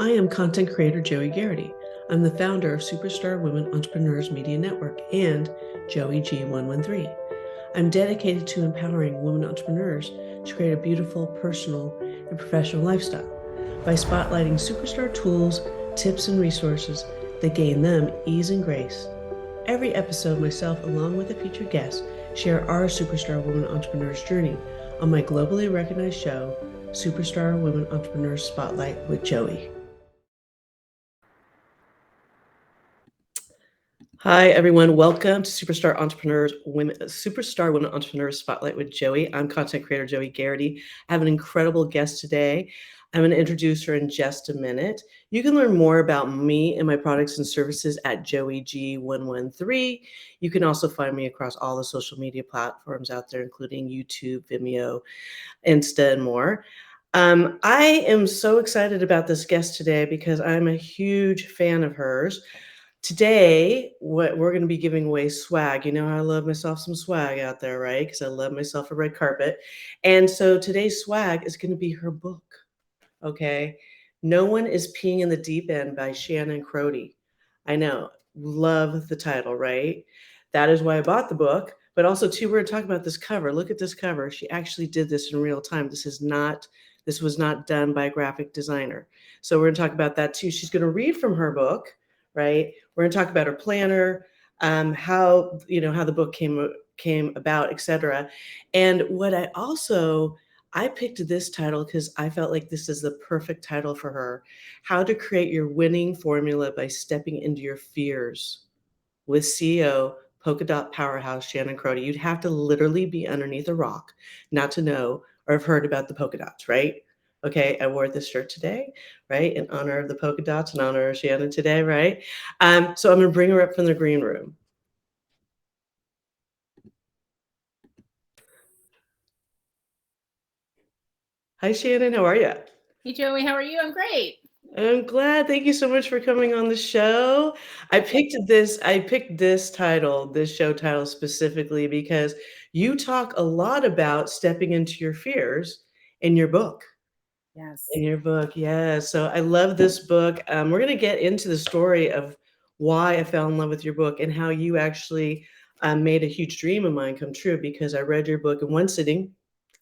I am content creator Joie Garrity. I'm the founder of Superstar Women Entrepreneurs Media Network and Joie G113. I'm dedicated to empowering women entrepreneurs to create a beautiful, personal, and professional lifestyle by spotlighting superstar tools, tips, and resources that gain them ease and grace. Every episode, myself, along with a featured guest, share our Superstar Women Entrepreneurs journey on my globally recognized show, Superstar Women Entrepreneurs Spotlight with Joie. Hi, everyone. Welcome to Superstar Women Entrepreneurs Spotlight with Joie. I'm content creator Joie Garrity. I have an incredible guest today. I'm going to introduce her in just a minute. You can learn more about me and my products and services at Joie G113. You can also find me across all the social media platforms out there, including YouTube, Vimeo, Insta, and more. I am so excited about this guest today because I'm a huge fan of hers. Today, what we're going to be giving away swag. You know, I love myself some swag out there, right? Because I love myself a red carpet. And so today's swag is going to be her book. Okay. No One is Peeing in the Deep End by Shannon Crotty. I know. Love the title, right? That is why I bought the book. But also, too, we're going to talk about this cover. Look at this cover. She actually did this in real time. This was not done by a graphic designer. So we're going to talk about that too. She's going to read from her book, right? We're going to talk about her planner, how the book came about, etc. And what I picked this title because I felt like this is the perfect title for her. How to Create Your Winning Formula by Stepping into Your Fears with CEO Polka Dot Powerhouse Shannon Crotty. You'd have to literally be underneath a rock not to know or have heard about the polka dots, right? Okay, I wore this shirt today, right, in honor of the polka dots, in honor of Shannon today, right? So I'm going to bring her up from the green room. Hi, Shannon. How are you? Hey, Joey, how are you? I'm great. I'm glad. Thank you so much for coming on the show. I picked this title, this show title specifically because you talk a lot about stepping into your fears in your book. Yes. In your book, yeah. So I love this book. We're going to get into the story of why I fell in love with your book and how you actually made a huge dream of mine come true because I read your book in one sitting.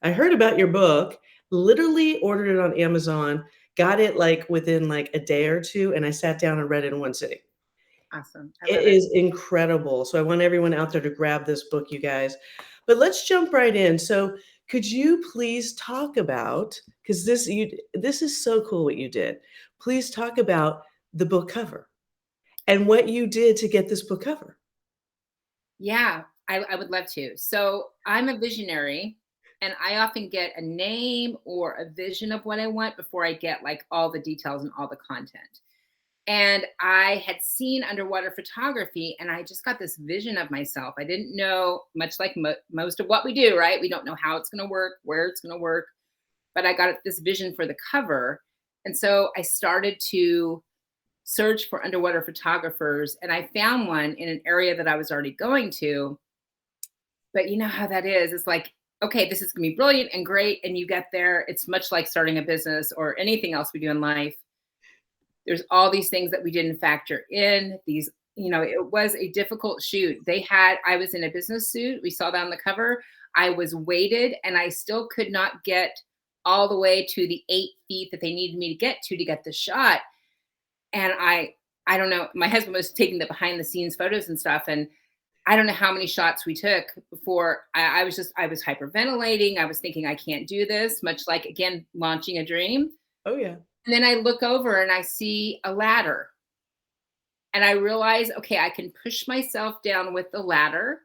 I heard about your book, literally ordered it on Amazon, got it like within like a day or two, and I sat down and read it in one sitting. Awesome. I It love it. is incredible. So I want everyone out there to grab this book, you guys. But let's jump right in. So could you please talk about, because this is so cool what you did. Please talk about the book cover and what you did to get this book cover. Yeah, I would love to. So I'm a visionary, and I often get a name or a vision of what I want before I get like all the details and all the content. And I had seen underwater photography, and I just got this vision of myself. I didn't know, much like most of what we do, right? We don't know how it's going to work, where it's going to work, but I got this vision for the cover. And so I started to search for underwater photographers, and I found one in an area that I was already going to. But you know how that is. It's like, okay, this is going to be brilliant and great. And you get there, it's much like starting a business or anything else we do in life. There's all these things that we didn't factor in. It was a difficult shoot. I was in a business suit. We saw that on the cover. I was weighted, and I still could not get all the way to the 8 feet that they needed me to get the shot. And I don't know, my husband was taking the behind the scenes photos and stuff, and I don't know how many shots we took before I was hyperventilating. I was thinking I can't do this, much like, again, launching a dream. Oh yeah. And then I look over and I see a ladder, and I realize, okay, I can push myself down with the ladder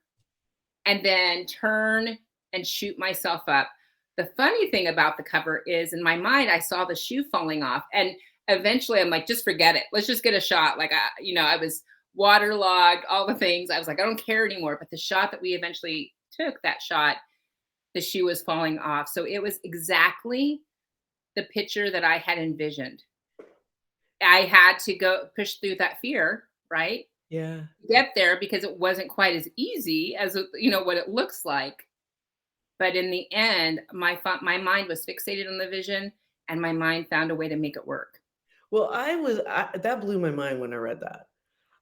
and then turn and shoot myself up. The funny thing about the cover is, in my mind, I saw the shoe falling off, and eventually I'm like, just forget it. Let's just get a shot. I was waterlogged, all the things. I was like, I don't care anymore. But the shot that we eventually took, that shot, the shoe was falling off. So it was exactly the picture that I had envisioned. I had to go push through that fear, right? Yeah. Get there, because it wasn't quite as easy as what it looks like. But in the end, my mind was fixated on the vision, and my mind found a way to make it work. Well, that blew my mind when I read that.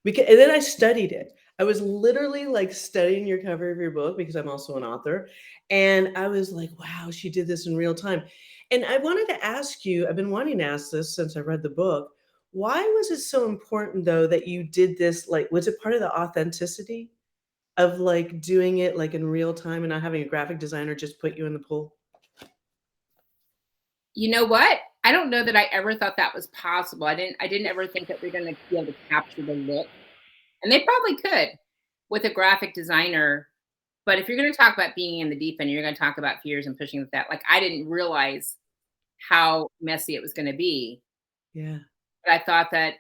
Because and then I studied it. I was literally, like, studying your cover of your book because I'm also an author, and I was like, "Wow, she did this in real time." And I wanted to ask you, I've been wanting to ask this since I read the book. Why was it so important, though, that you did this, like was it part of the authenticity of, like, doing it, like, in real time and not having a graphic designer just put you in the pool? You know what? I don't know that I ever thought that was possible. I didn't ever think that they're gonna be able to capture the look, and they probably could with a graphic designer. But if you're gonna talk about being in the deep end, you're gonna talk about fears and pushing with that. Like, I didn't realize how messy it was gonna be, Yeah. but I thought that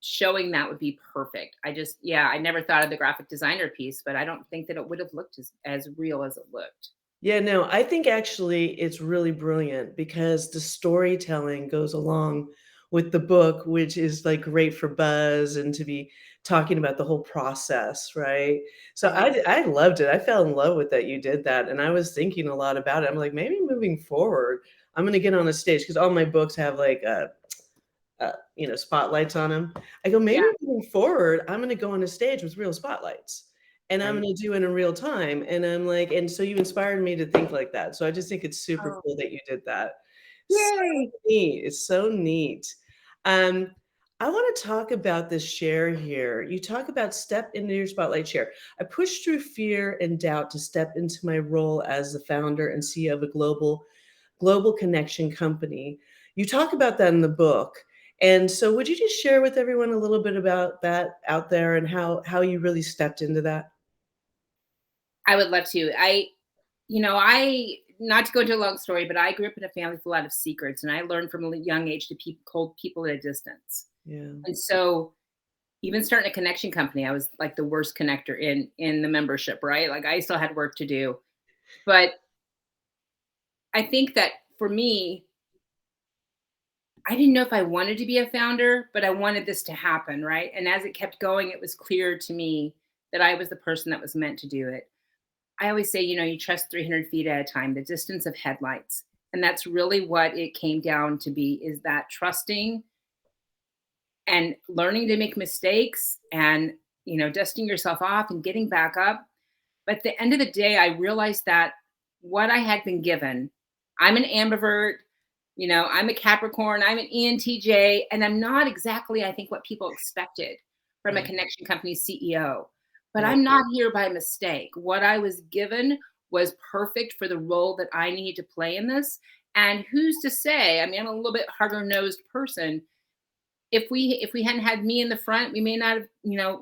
showing that would be perfect. Yeah, I never thought of the graphic designer piece, but I don't think that it would have looked as real as it looked. Yeah, no, I think actually it's really brilliant because the storytelling goes along with the book, which is like great for buzz and to be talking about the whole process, right? So Mhm. I loved it. I fell in love with that you did that, and I was thinking a lot about it. I'm like, maybe moving forward, I'm gonna get on a stage because all my books have like spotlights on them. I go, maybe Yeah. moving forward, I'm gonna go on a stage with real spotlights, and I'm Right. gonna do it in real time, and I'm like and so you inspired me to think like that, so I just think it's super Oh, cool that you did that. So yay. neat, it's so neat. Um, I wanna talk about this share here. You talk about step into your spotlight share. I pushed through fear and doubt to step into my role as the founder and CEO of a global connection company. You talk about that in the book. And so would you just share with everyone a little bit about that out there and how you really stepped into that? I would love to. I not to go into a long story, but I grew up in a family with a lot of secrets, and I learned from a young age to hold people at a distance. Yeah. And so, even starting a connection company, I was like the worst connector in the membership, right? Like, I still had work to do, but I think that for me, I didn't know if I wanted to be a founder, but I wanted this to happen, right? And as it kept going, it was clear to me that I was the person that was meant to do it. I always say, you trust 300 feet at a time, the distance of headlights. And that's really what it came down to be, is that trusting and learning to make mistakes and, dusting yourself off and getting back up. But at the end of the day, I realized that what I had been given, I'm an ambivert, I'm a Capricorn, I'm an ENTJ, and I'm not exactly, I think, what people expected from a Yeah. connection company CEO. But Yeah. I'm not here by mistake. What I was given was perfect for the role that I need to play in this. And who's to say? I mean, I'm a little bit harder nosed person. If we hadn't had me in the front, we may not have,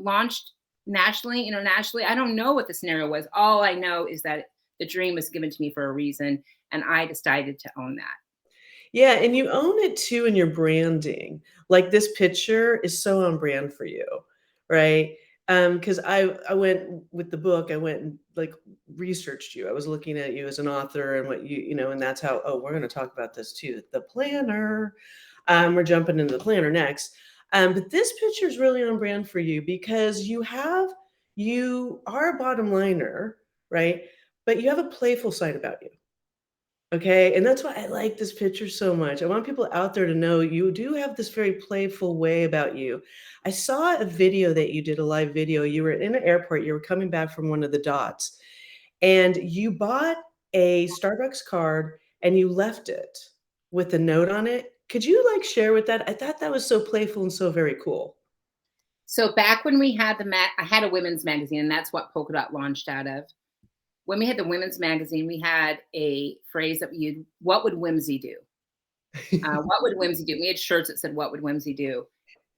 launched nationally, internationally. I don't know what the scenario was. All I know is that the dream was given to me for a reason, and I decided to own that. Yeah, and you own it too in your branding. Like this picture is so on brand for you, right? Because I went with the book, I went and like researched you. I was looking at you as an author and what and that's how, oh, we're gonna talk about this too. The planner. We're jumping into the planner next. But this picture is really on brand for you because you are a bottom liner, right? But you have a playful side about you. Okay, and that's why I like this picture so much. I want people out there to know you do have this very playful way about you. I saw a video that you did, a live video. You were in an airport, you were coming back from one of the dots, and you bought a Starbucks card and you left it with a note on it. Could you like share with that? I thought that was so playful and so very cool. So back when we had I had a women's magazine, and that's what Polka Dot launched out of. When we had the women's magazine, we had a phrase that we used: "What would Whimsy do?" What would Whimsy do? We had shirts that said, "What would Whimsy do?"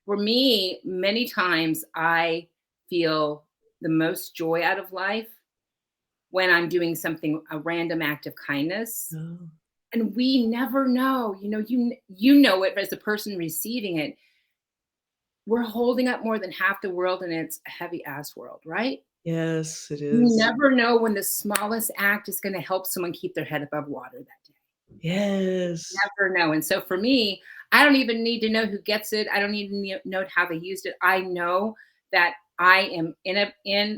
For me, many times I feel the most joy out of life when I'm doing something, a random act of kindness. Oh, And we never know, you know it as the person receiving it. We're holding up more than half the world, and it's a heavy ass world, right? yes, it You is. never know when the smallest act is going to help someone keep their head above water that day. Yes. Never know. And so for me, I don't even need to know who gets it. I don't even know how they used it. I know that I am in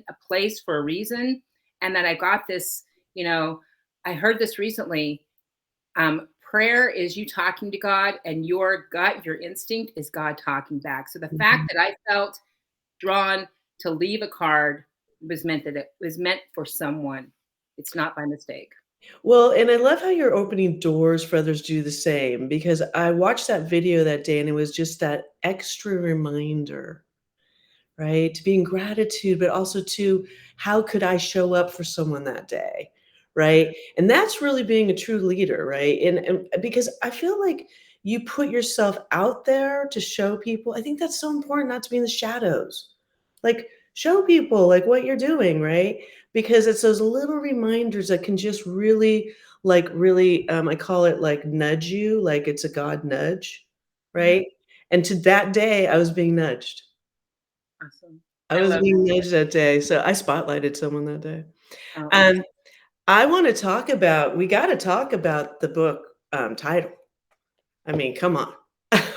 a place for a reason, and that I got this. I heard this recently. prayer is you talking to God, and your gut, your instinct is God talking back. So the fact Mhm. that I felt drawn to leave a card was meant that it was meant for someone. It's not by mistake. Well, and I love how you're opening doors for others to do the same because I watched that video that day and it was just that extra reminder, right? To be in gratitude, but also to how could I show up for someone that day, right? And that's really being a true leader, right? And because I feel like you put yourself out there to show people, I think that's so important not to be in the shadows. Like, show people like what you're doing, right? Because it's those little reminders that can just really, I call it like nudge you, like it's a God nudge, Mhm. right? And to that day, I was being nudged. Awesome. I I was love that. being nudged that day, so I spotlighted someone that day. Oh, Um, awesome. I wanna talk about we gotta talk about the book, title. I mean, come on. I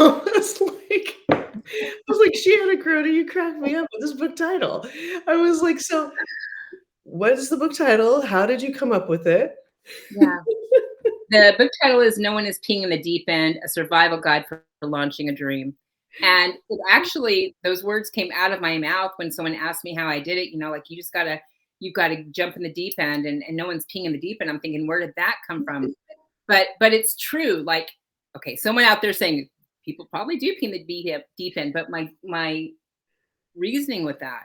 was like, "Shannon Crotty, you cracked me up with this book title." I was like, "So, what is the book title? How did you come up with it?" Yeah. The book title is No One is Peeing in the Deep End, A Survival Guide for Launching a Dream. And it actually, those words came out of my mouth when someone asked me how I did it. Like you've gotta jump in the deep end and no one's peeing in the deep end. I'm thinking, where did that come from? But it's true. Like, okay, someone out there saying people probably do pee in the deep end, but my reasoning with that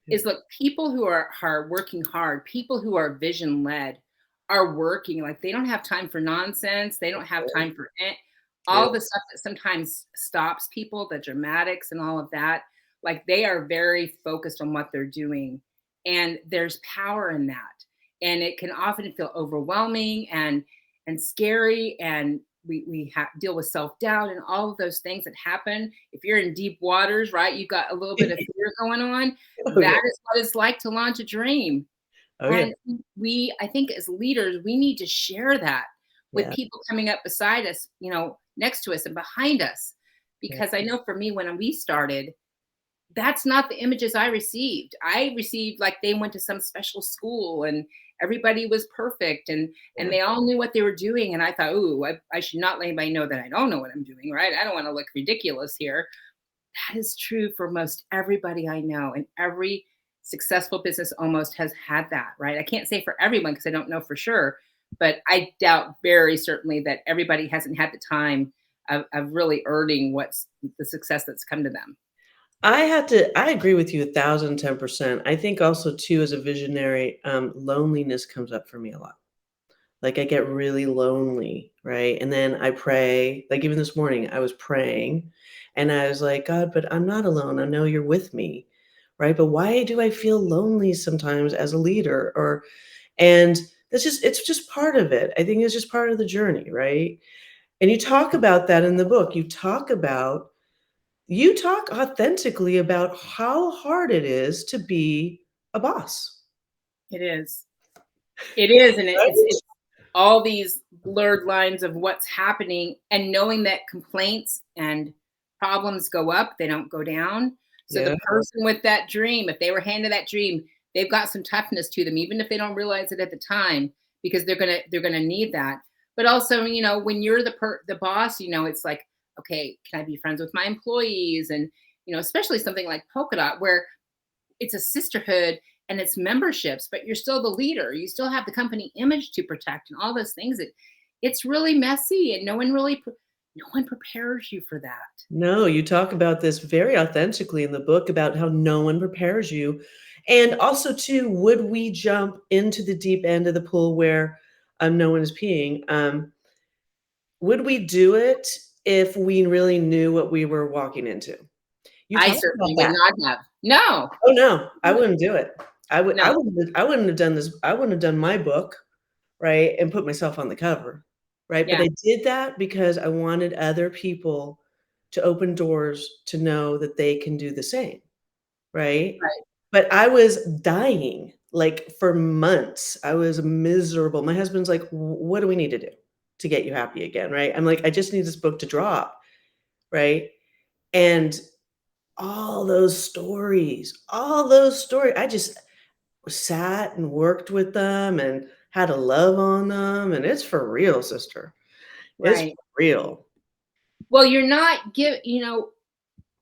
Yeah, is look, people who are working hard, people who are vision led are working like they don't have time for nonsense. They don't have time for yeah, all the stuff that sometimes stops people, the dramatics and all of that. Like they are very focused on what they're doing. And there's power in that. And it can often feel overwhelming and scary. And deal with self-doubt and all of those things that happen. If you're in deep waters, right? You've got a little bit of yeah. fear going on. Oh, yeah. That is what it's like to launch a dream. Oh, yeah. And I think as leaders, we need to share that with Yeah, people coming up beside us, next to us and behind us. yeah, Because I know for me, when we started, that's not the images I received. I received like they went to some special school and everybody was perfect and yeah. they all knew what they were doing. And I thought, ooh, I should not let anybody know that I don't know what I'm doing, right? I don't want to look ridiculous here. That is true for most everybody I know, and every successful business almost has had that, right? I can't say for everyone because I don't know for sure, but I doubt very certainly that everybody hasn't had the time of really earning what's the success that's come to them. I agree with you 1,010%. I think also too, as a visionary, loneliness comes up for me a lot. Like, I get really lonely, right? And then I pray, like, even this morning, I was praying, and I was like, "God, but I'm not alone. I know you're with me." Right? But why do I feel lonely sometimes as a leader? And it's just part of it. I think it's just part of the journey, right? And you talk about that in the book. You talk authentically about how hard it is to be a boss, It is. It is, and it's right? all these blurred lines of what's happening and knowing that complaints and problems go up, they don't go down. So the Yeah, person with that dream, if they were handed that dream, they've got some toughness to them, even if they don't realize it at the time, because they're gonna need that. But also, when you're the boss, it's like, okay, can I be friends with my employees? And especially something like Polka Dot, where it's a sisterhood and it's memberships, but you're still the leader. You still have the company image to protect and all those things. It's really messy, and no one prepares you for that. no, you talk about this very authentically in the book about how no one prepares you. And also, too, would we jump into the deep end of the pool where no one is peeing? Would we do it if we really knew what we were walking into? You I talk about certainly would that. not have. No, Oh, no, I wouldn't do it. no. I wouldn't have done this I wouldn't have done my book, right, and put myself on the cover, right? But Yeah, I did that because I wanted other people to open doors to know that they can do the same, right? right. But I was dying, like, for months. I was miserable. My husband's like, What do we need to do to get you happy again?" Right? I'm like, "I just need this book to drop," right? And all those stories, I just sat and worked with them and had to love on them, and it's for real, sister. It's Right. real. Well, you're not give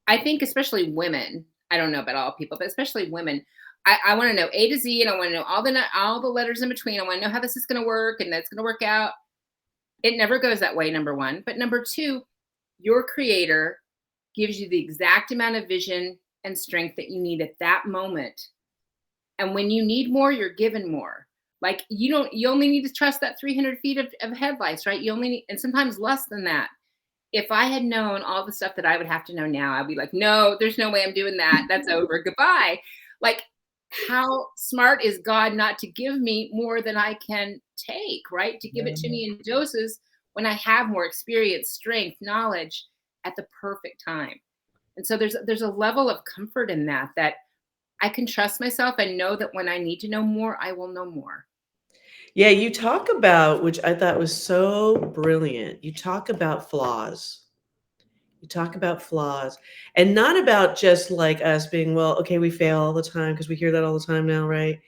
I think especially women, I don't know about all people, but especially women, I want to know A to Z, and I want to know all the letters in between. I want to know how this is going to work and that's going to work out. It never goes that way, number one. But number two, your creator gives you the exact amount of vision and strength that you need at that moment. And when you need more, you're given more. Like you only need to trust that 300 feet of headlights, right? You only need, and sometimes less than that. If I had known all the stuff that I would have to know now, I'd be like, no, there's no way I'm doing that. That's over. Goodbye. Like, how smart is God not to give me more than I can take, right? To give it to me in doses when I have more experience, strength, knowledge at the perfect time. And so there's a level of comfort in that I can trust myself and know that when I need to know more, I will know more. Yeah, you talk about, which I thought was so brilliant, you talk about flaws. You talk about flaws, and not about just like us being, well, okay, we fail all the time because we hear that all the time now, right?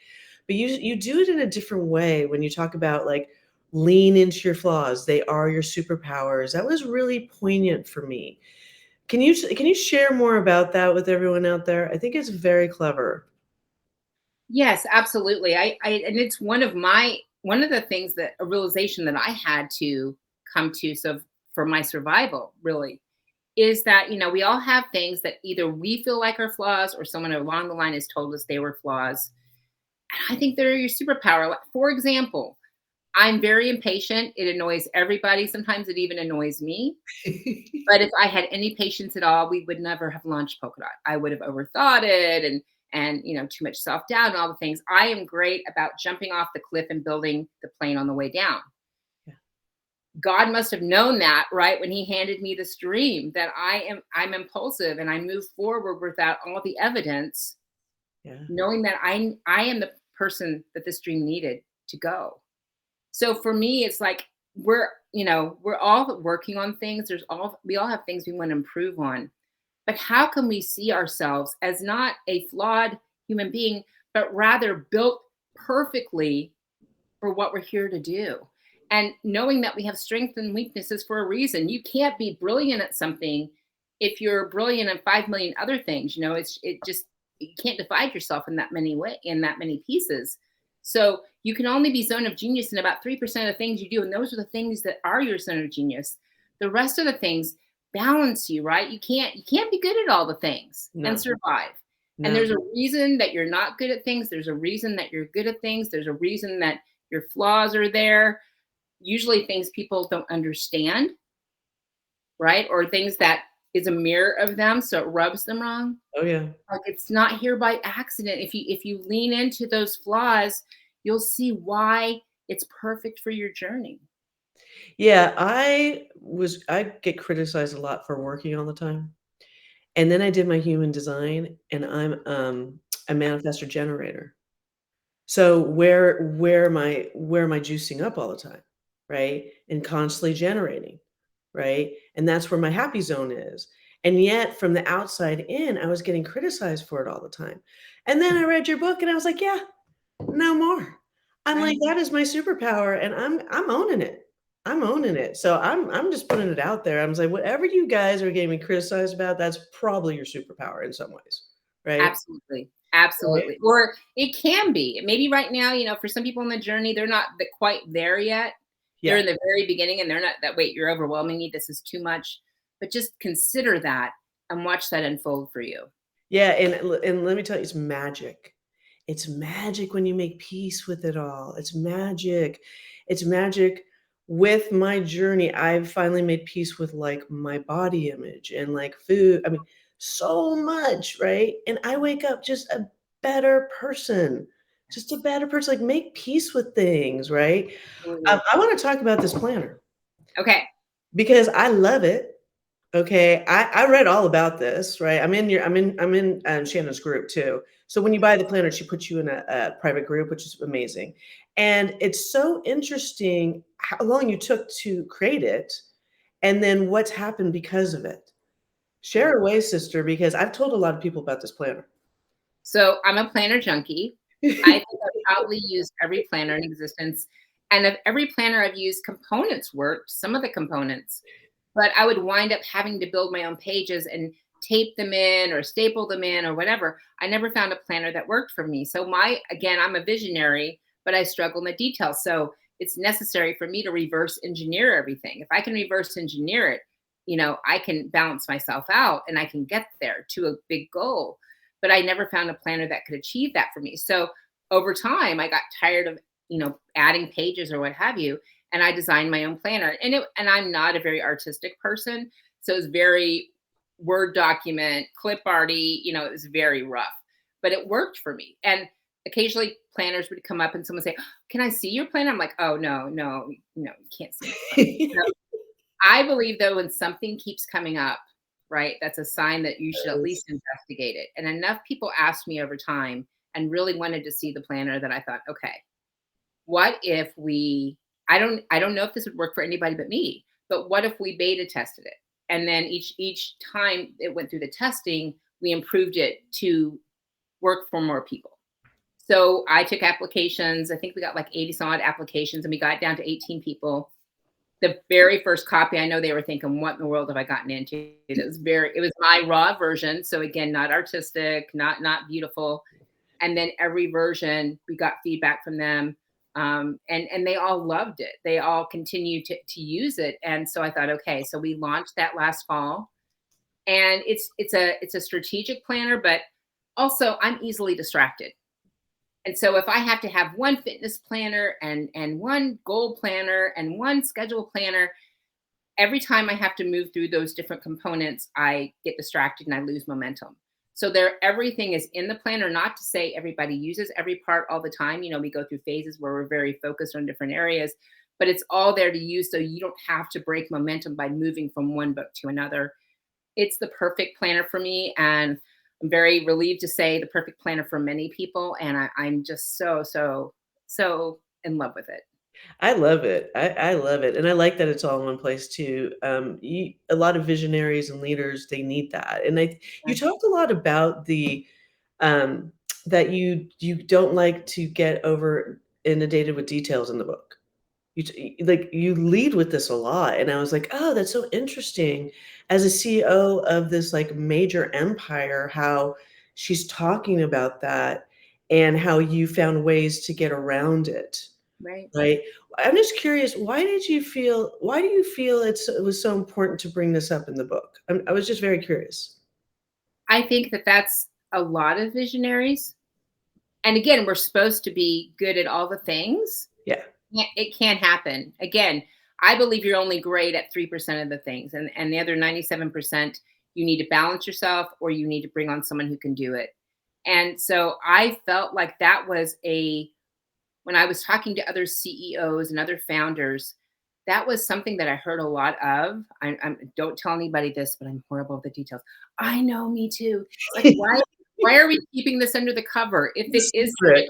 But you do it in a different way when you talk about like lean into your flaws. They are your superpowers. That was really poignant for me. Can you share more about that with everyone out there? I think it's very clever. Yes, absolutely. And it's one of the things that a realization that I had to come to, so for my survival, really, is that we all have things that either we feel like are flaws or someone along the line has told us they were flaws. And I think they're your superpower. Like, for example, I'm very impatient. It annoys everybody. Sometimes it even annoys me. But if I had any patience at all, we would never have launched Polkadot. I would have overthought it and too much self-doubt and all the things. I am great about jumping off the cliff and building the plane on the way down. Yeah, God must have known that, right, when he handed me this dream, that I'm impulsive and I move forward without all the evidence, yeah, knowing that I am the person that this dream needed to go. So for me, it's like we're all working on things. We all have things we want to improve on. But how can we see ourselves as not a flawed human being, but rather built perfectly for what we're here to do? And knowing that we have strengths and weaknesses for a reason. You can't be brilliant at something if you're brilliant in 5 million other things. It just, you can't divide yourself in that many pieces. So you can only be zone of genius in about 3% of the things you do, and those are the things that are your zone of genius. The rest of the things balance you, right? You can't be good at all the things and no, survive. And no. there's a reason that you're not good at things. There's a reason that you're good at things. There's a reason that your flaws are there. Usually things people don't understand, right? Or things that is a mirror of them, so it rubs them wrong. Oh yeah. Like, it's not here by accident. If you lean into those flaws, you'll see why it's perfect for your journey. Yeah, I get criticized a lot for working all the time. And then I did my human design, and I'm a manifestor generator. So where am I juicing up all the time, right? And constantly generating, right? And that's where my happy zone is. And yet from the outside in, I was getting criticized for it all the time. And then I read your book and I was like, yeah, no more. I'm like, Right. that is my superpower and I'm owning it. I'm owning it. So I'm just putting it out there. I'm just like, whatever you guys are getting me criticized about, that's probably your superpower in some ways. Right? Absolutely. Right. Absolutely. Or it can be. Maybe right now, for some people on the journey, they're not quite there yet. They're Yeah. in the very beginning and they're not that, wait, you're overwhelming me. This is too much. But just consider that and watch that unfold for you. Yeah, and let me tell you, it's magic. It's magic when you make peace with it all. It's magic. It's magic with my journey. I've finally made peace with like my body image and like food. I mean, so much, right? And I wake up just a better person. Just a better person. Like make peace with things, right? Absolutely. I want to talk about this planner Okay. because I love it. Okay, I read all about this, right? I'm in Shannon's group too. So when you buy the planner, she puts you in a private group, which is amazing. And it's so interesting how long you took to create it and then what's happened because of it. Yeah. Share away, sister, because I've told a lot of people about this planner. So I'm a planner junkie. I think I've probably used every planner in existence. And of every planner I've used, components worked, some of the components, but I would wind up having to build my own pages and tape them in or staple them in or whatever. I never found a planner that worked for me. So again, I'm a visionary, but I struggle in the details. So it's necessary for me to reverse engineer everything. If I can reverse engineer it, I can balance myself out and I can get there to a big goal. But I never found a planner that could achieve that for me. So over time, I got tired of, adding pages or what have you. And I designed my own planner. And I'm not a very artistic person. So it's very Word document, clip arty, it was very rough, but it worked for me. And occasionally planners would come up and someone say, "Can I see your planner?" I'm like, "Oh, no, no, no, you can't see my planner." I believe though, when something keeps coming up, right, that's a sign that you should at least investigate it. And enough people asked me over time and really wanted to see the planner that I thought, okay, what if I don't know if this would work for anybody but me, but what if we beta tested it? And then each time it went through the testing, we improved it to work for more people. So I took applications. I think we got like 80 some odd applications and we got down to 18 people. The very first copy, I know they were thinking, what in the world have I gotten into? It was my raw version. So again, not artistic, not beautiful. And then every version, we got feedback from them. And they all loved it. They all continued to use it. And so I thought, okay, so we launched that last fall. And it's a strategic planner, but also I'm easily distracted. And so if I have to have one fitness planner and one goal planner and one schedule planner, every time I have to move through those different components, I get distracted and I lose momentum. So everything is in the planner, not to say everybody uses every part all the time. We go through phases where we're very focused on different areas, but it's all there to use so you don't have to break momentum by moving from one book to another. It's the perfect planner for me, and I'm very relieved to say the perfect planner for many people. And I'm just so, so, so in love with it. I love it. I love it, and I like that it's all in one place too. A lot of visionaries and leaders, they need that, and you talked a lot about um, that you don't like to get over inundated with details in the book. You lead with this a lot, and I was like, "Oh, that's so interesting." As a CEO of this, like, major empire, how she's talking about that and how you found ways to get around it, Right. right? I'm just curious, why do you feel it was so important to bring this up in the book? I was just very curious. I think that that's a lot of visionaries. And again, we're supposed to be good at all the things. Yeah. It can't happen. Again, I believe you're only great at 3% of the things, and the other 97%, you need to balance yourself or you need to bring on someone who can do it. And so I felt like that was when I was talking to other CEOs and other founders, that was something that I heard a lot of. Don't tell anybody this, but I'm horrible with the details. I know, me too. It's like, why are we keeping this under the cover if it is Secret.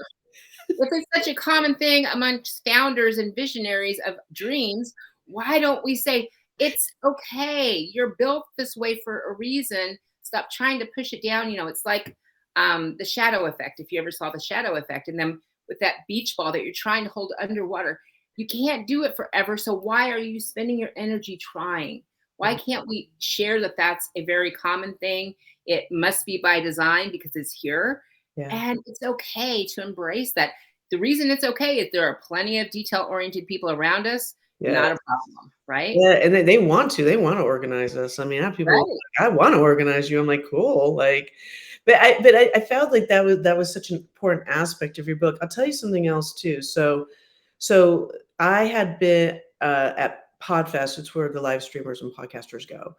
if it's such a common thing amongst founders and visionaries of dreams, why don't we say, it's okay, you're built this way for a reason, stop trying to push it down. It's like the shadow effect, if you ever saw the shadow effect, and then with that beach ball that you're trying to hold underwater, you can't do it forever, so why are you spending your energy trying? Why can't we share that that's a very common thing? It must be by design because it's here, Yeah. and it's okay to embrace that. The reason it's okay is there are plenty of detail-oriented people around us, Yeah. not a problem, right? Yeah, and they want to organize us. I mean, I have people Right. like, "I wanna organize you." I'm like, "Cool," like, but I felt like that was such an important aspect of your book. I'll tell you something else too. So I had been, at Podfest, it's where the live streamers and podcasters go,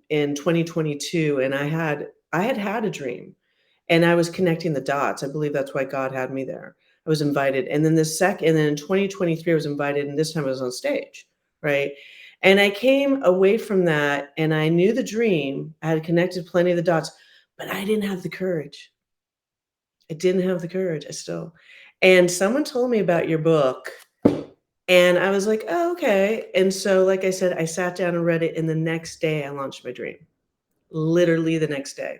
in 2022, and I had a dream, and I was connecting the dots. I believe that's why God had me there. I was invited, and then in 2023, I was invited, and this time I was on stage, right? And I came away from that, and I knew the dream. I had connected plenty of the dots, but I didn't have the courage. I didn't have the courage, I still. And someone told me about your book, and I was like, "Oh, okay." And so, like I said, I sat down and read it, and the next day I launched my dream. Literally the next day.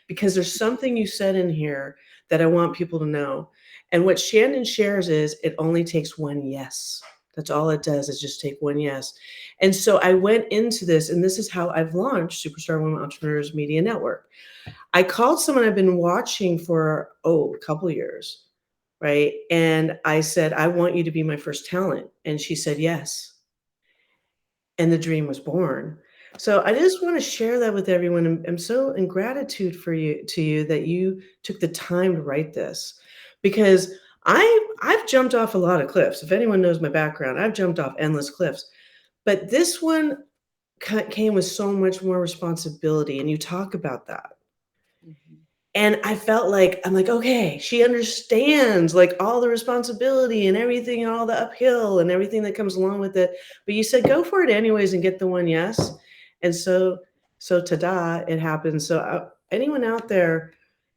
Because there's something you said in here that I want people to know. And what Shannon shares is it only takes one yes. That's all it does is just take one yes. And so I went into this, and this is how I've launched Superstar Women Entrepreneurs Media Network. I called someone I've been watching for, a couple years, right? And I said, I want you to be my first talent. And she said, yes. And the dream was born. So I just want to share that with everyone. I'm so in gratitude for you to you that you took the time to write this because I've jumped off a lot of cliffs. If anyone knows my background, I've jumped off endless cliffs. But this one came with so much more responsibility, and you talk about that. Mhm. And I felt like I'm like, "Okay, she understands, like, all the responsibility and everything and all the uphill and everything that comes along with it." But you said, "Go for it anyways and get the one yes." And so ta-da, it happens. So, anyone out there,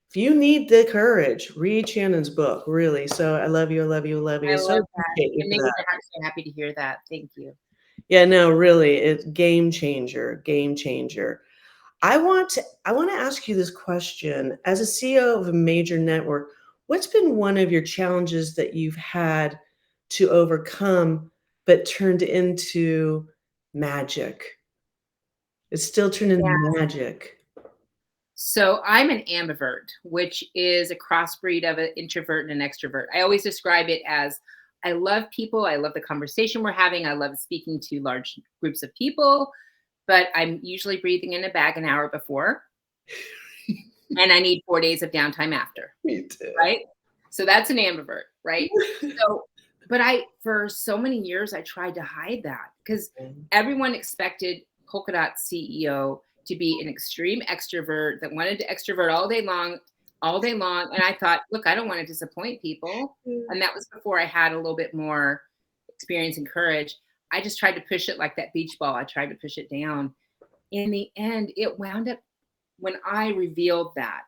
if you need the courage, read Shannon's book, really. So I love you, I love you, I love you. I So love that. appreciate you It for made that. my heart so happy to hear that. Thank you. Yeah, no, really, it's game changer, game changer. I want to ask you this question. As a CEO of a major network, what's been one of your challenges that you've had to overcome but turned into magic? It's still turned into Yeah. magic. So I'm an ambivert, which is a crossbreed of an introvert and an extrovert. I always describe it as I love people. I love the conversation we're having. I love speaking to large groups of people, but I'm usually breathing in a bag an hour before, and I need 4 days of downtime after. Me too. Right? So that's an ambivert, right? So, but for so many years, I tried to hide that because everyone expected Polka Dot CEO to be an extreme extrovert that wanted to extrovert all day long. And I thought, look, I don't want to disappoint people. And that was before I had a little bit more experience and courage. I just tried to push it like that beach ball. I tried to push it down. In the end, it wound up when I revealed that,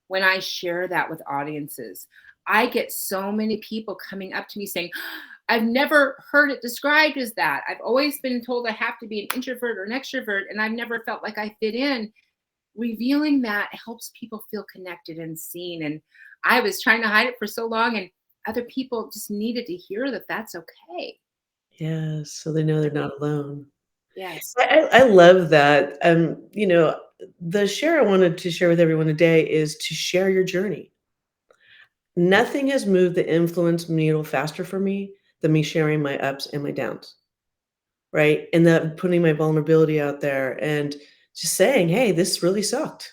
when I share that with audiences, I get so many people coming up to me saying, I've never heard it described as that. I've always been told I have to be an introvert or an extrovert, and I've never felt like I fit in. Revealing that helps people feel connected and seen. And I was trying to hide it for so long, and other people just needed to hear that that's okay. Yes, so they know they're not alone. Yes. I love that. The share I wanted to share with everyone today is to share your journey. Nothing has moved the influence needle faster for me than me sharing my ups and my downs, right? And that putting my vulnerability out there and just saying, "Hey, this really sucked.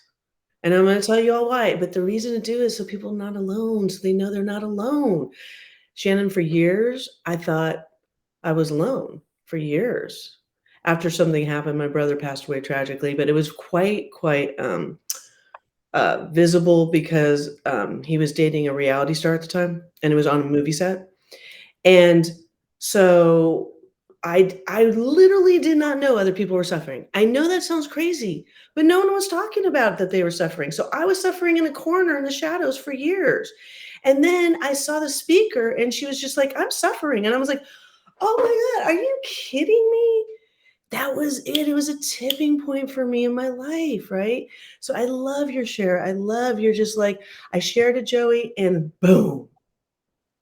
And I'm gonna tell you all why." But the reason to do is so people are not alone, so they know they're not alone. Shannon, for years, I thought I was alone for years. After something happened, my brother passed away tragically, but it was quite visible because he was dating a reality star at the time, and it was on a movie set. And so I literally did not know other people were suffering. I know that sounds crazy, but no one was talking about that they were suffering. So I was suffering in a corner in the shadows for years. And then I saw the speaker and she was just like, "I'm suffering." And I was like, "Oh my God, are you kidding me?" That was it. It was a tipping point for me in my life, right? So I love your share. I love you're just like, I shared a Joey and boom,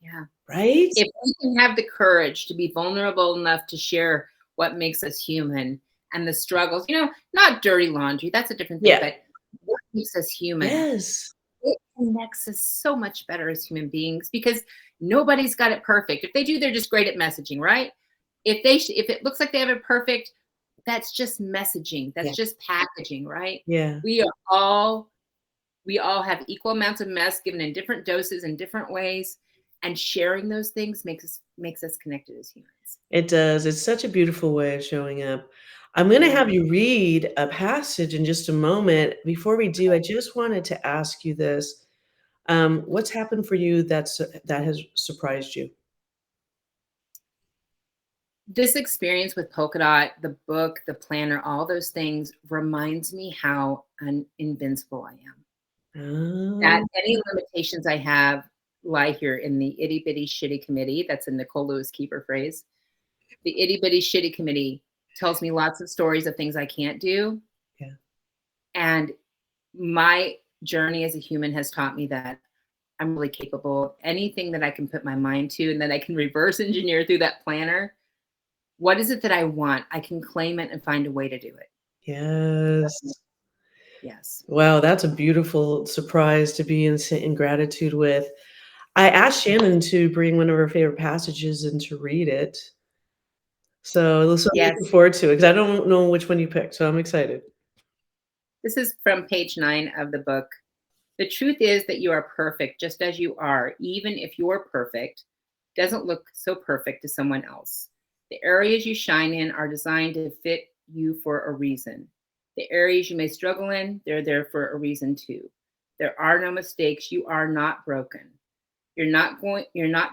Yeah. right? If we can have the courage to be vulnerable enough to share what makes us human and the struggles, not dirty laundry, that's a different thing, Yeah. but what makes us human, Yes. it connects us so much better as human beings because nobody's got it perfect. If they do, they're just great at messaging, right? If it looks like they have it perfect, that's just messaging. Yeah. That's just packaging, right? Yeah. We are all we all have equal amounts of mess given in different doses in different ways, and sharing those things makes us connected as humans. It does. It's such a beautiful way of showing up. I'm going to Yeah. have you read a passage in just a moment. Before we do, I just wanted to ask you this. What's happened for you that has surprised you? This experience with Polka Dot, the book, the planner, all those things reminds me how invincible I am. That Oh, any limitations I have lie here in the itty bitty shitty committee. That's a Nicole Lewis Keeper phrase. The itty bitty shitty committee tells me lots of stories of things I can't do. yeah. And my journey as a human has taught me that I'm really capable of anything that I can put my mind to and that I can reverse engineer through that planner. What is it that I want? I can claim it and find a way to do it. Yes. Yes. Wow, that's a beautiful surprise to be in gratitude with. I asked Shannon to bring one of her favorite passages and to read it. So I'm Yes. looking forward to it because I don't know which one you picked, so I'm excited. This is from page 9 of the book. The truth is that you are perfect just as you are, even if your perfect doesn't look so perfect to someone else. The areas you shine in are designed to fit you for a reason. The areas you may struggle in, they're there for a reason too. There are no mistakes. You are not broken. You're not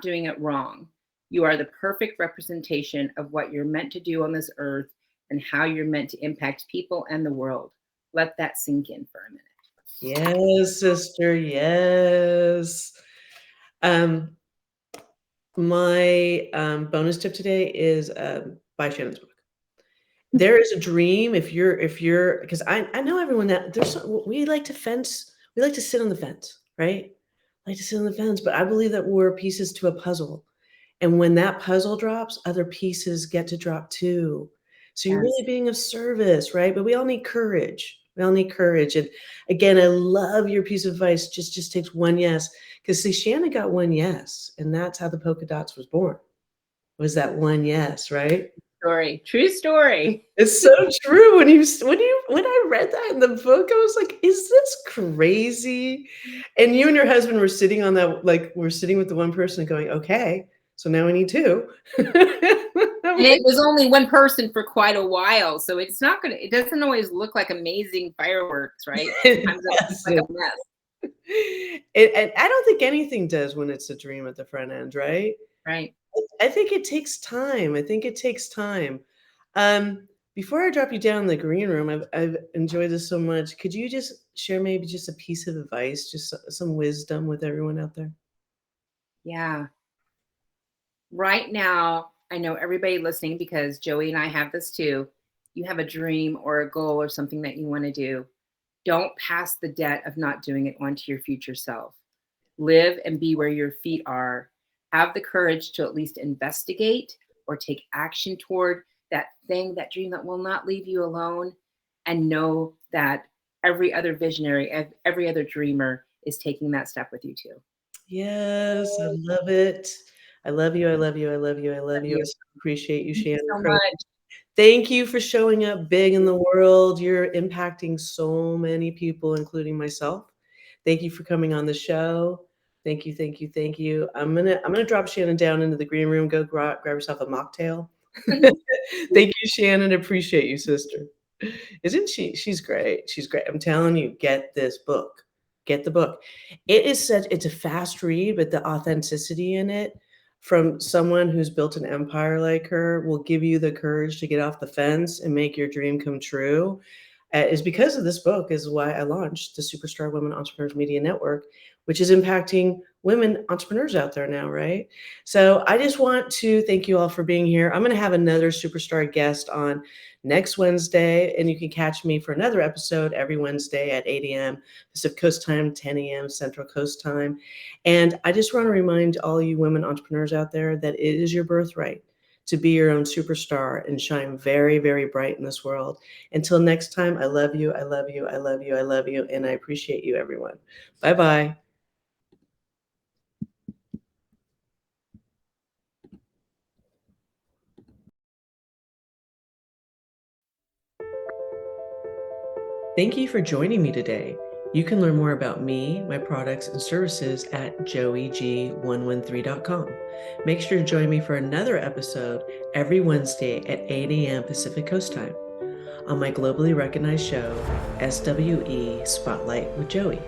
doing it wrong. You are the perfect representation of what you're meant to do on this earth and how you're meant to impact people and the world. Let that sink in for a minute. Yes, sister, yes. Um, my, bonus tip today is, buy Shannon's book. There is a dream if you're 'cause I know everyone that there's some we like to fence we like to sit on the fence, right? Like to sit on the fence, but I believe that we're pieces to a puzzle, and when that puzzle drops, other pieces get to drop too. So you're Yes. really being of service, right? But we all need courage. We all need courage, and again, I love your piece of advice, just takes one yes. Because see, Shannon got one yes, and that's how the polka dots was born, was that one yes, right? Story. True story. It's so true. When I read that in the book, I was like, "Is this crazy?" And you and your husband were sitting on that like, we're sitting with the one person going, "Okay, so now we need 2." I'm And it like, was only one person for quite a while, so it doesn't always look like amazing fireworks, right? it Sometimes it looks like a doesn't. mess. And I don't think anything does when it's a dream at the front end, right? Right. I think it takes time. I think it takes time. Before I drop you down in the green room, I've enjoyed this so much. Could you just share maybe just a piece of advice, just some wisdom with everyone out there? Yeah. Right now, I know everybody listening because Joey and I have this too. You have a dream or a goal or something that you want to do. Don't pass the debt of not doing it onto your future self. Live and be where your feet are. Have the courage to at least investigate or take action toward that thing, that dream that will not leave you alone. And know that every other visionary, every other dreamer is taking that step with you too. Yes, I love it. I love you. I love you. I love you. I love Love you. I you. so appreciate you, Thank you Shannon so Crotty. much. Thank you for showing up big in the world. You're impacting so many people, including myself. Thank you for coming on the show. Thank you, thank you, thank you. I'm gonna drop Shannon down into the green room. Go grab yourself a mocktail. Thank you, Shannon. Appreciate you, sister. Isn't she? She's great. She's great. I'm telling you, get this book. Get the book. It's a fast read, but the authenticity in it from someone who's built an empire like her will give you the courage to get off the fence and make your dream come true. Is because of this book is why I launched the Superstar Women Entrepreneurs Media Network, which is impacting women entrepreneurs out there now, right? So I just want to thank you all for being here. I'm going to have another superstar guest on next Wednesday, and you can catch me for another episode every Wednesday at 8 a.m. Pacific Coast time, 10 a.m. Central Coast time. And I just want to remind all you women entrepreneurs out there that it is your birthright to be your own superstar and shine very, very bright in this world. Until next time, I love you. I love you. I love you. I love you. And I appreciate you, everyone. Bye bye. Thank you for joining me today. You can learn more about me, my products, and services at joieg113.com. Make sure to join me for another episode every Wednesday at 8 a.m. Pacific Coast time on my globally recognized show, SWE Spotlight with Joie.